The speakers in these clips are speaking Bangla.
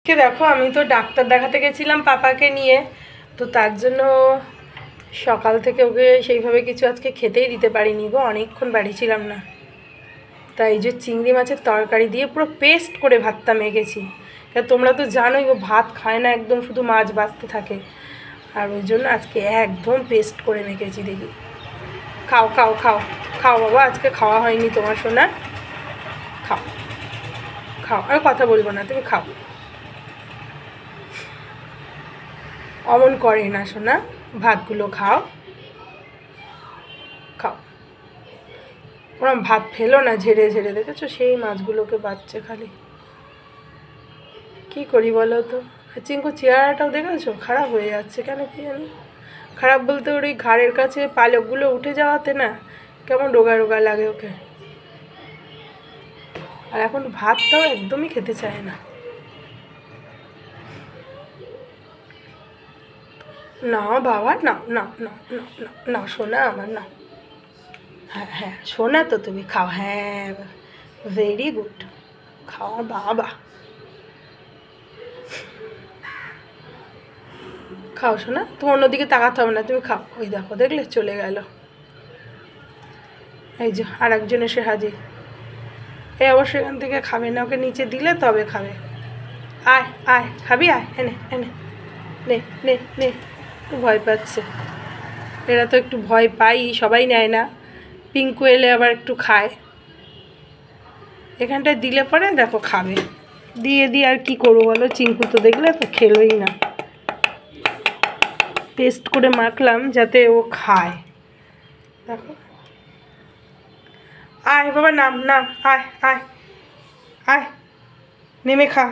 দেখো আমি তো ডাক্তার দেখাতে গেছিলাম পাপাকে নিয়ে, তো তার জন্য সকাল থেকে ওকে সেইভাবে কিছু আজকে খেতেই দিতে পারিনি গো, অনেকক্ষণ বাড়ি ছিলাম না। তাই এই যে চিংড়ি মাছের তরকারি দিয়ে পুরো পেস্ট করে ভাতটা মেখেছি। তোমরা তো জানোই ও ভাত খায় না, একদম শুধু মাছ বাছতে থাকে, আর ওই জন্য আজকে একদম পেস্ট করে মেখেছি। দেখি, খাও খাও খাও খাও বাবা, আজকে খাওয়া হয়নি তোমার সোনা, খাও খাও, আর কথা বলবো না, তুমি খাও। অমন করে না সোনা, ভাতগুলো খাও খাও। ওরম ভাত ফেলো না ঝেড়ে ঝেড়ে, দেখেছো সেই মাছগুলোকে বাচ্চা খালি। কি করি বলো তো। চিঙ্কু চেহারাটাও দেখেছো খারাপ হয়ে যাচ্ছে, কেন কি জানি। খারাপ বলতে ওর ওই ঘাড়ের কাছে পালকগুলো উঠে যাওয়াতে না কেমন রোগা রোগা লাগে ওকে, আর এখন ভাতটাও একদমই খেতে চায় না। না বাবা, না না না না না না সোনা আমার, না। হ্যাঁ হ্যাঁ সোনা, তো তুমি খাও, হ্যাঁ ভেরি গুড, খাও বাবা, খাও সোনা, তুমি অন্যদিকে তাকাতে হবে না, তুমি খাও। ওই দেখো, দেখলে চলে গেল। এই যে আর একজন এসে হাজির। এই অবশ্যই এখান থেকে খাবে না, ওকে নিচে দিলে তবে খাবে। আয় আয়, খাবি আয়, এনে এনে, নে নে নে। ভয় পাচ্ছে, এরা তো একটু ভয় পাই, সবাই নেয় না। পিঙ্কু এলে আবার একটু খায়, এখানটায় দিলে পরে দেখো খাবে। দিয়ে দিয়ে আর কি করবো বলো, চিঙ্কু তো দেখলে তো খেলোই না। পেস্ট করে মাখলাম যাতে ও খায়, দেখো। আয় বাবা, নাম নাম, আয় আয় আয়, নেমে খা।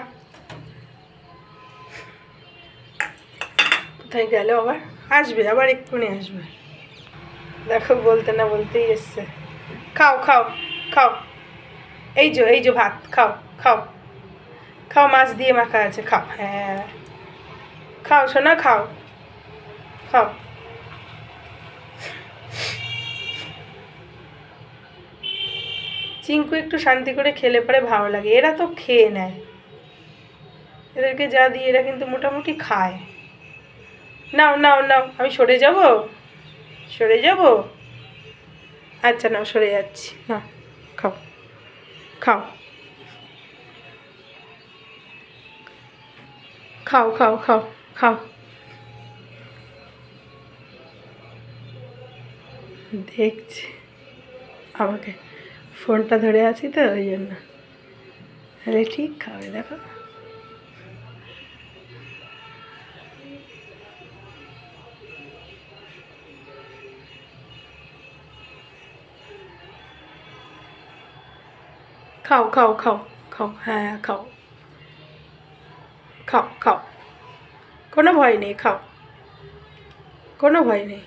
কোথায় গেল আবার, আসবে আবার, এক্ষুনি আসবে। দেখো বলতে না বলতেই এসছে। খাও খাও খাও, এই যে ভাত খাও খাও খাও, মাছ দিয়ে মাখা আছে, খাও, হ্যাঁ খাও সোনা, খাও খাও। চিঙ্কু একটু শান্তি করে খেলে পরে ভালো লাগে, এরা তো খেয়ে নেয়, এদেরকে যা দিই এরা কিন্তু মোটামুটি খায়। নাও নাও নাও, আমি সরে যাব, সরে যাব, আচ্ছা নাও সরে যাচ্ছি, না খাও খাও খাও খাও খাও খাও। দেখছি আমাকে, ফোনটা ধরে আছি তো ওই জন্য, তাহলে ঠিক খাবে, দেখো। খাও খাও খাও খাও, হ্যাঁ খাও খাও খাও, কোনো ভয় নেই, খাও, কোনো ভয় নেই।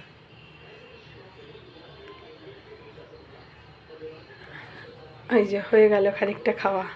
ওই যে হয়ে গেল খানিকটা খাওয়া।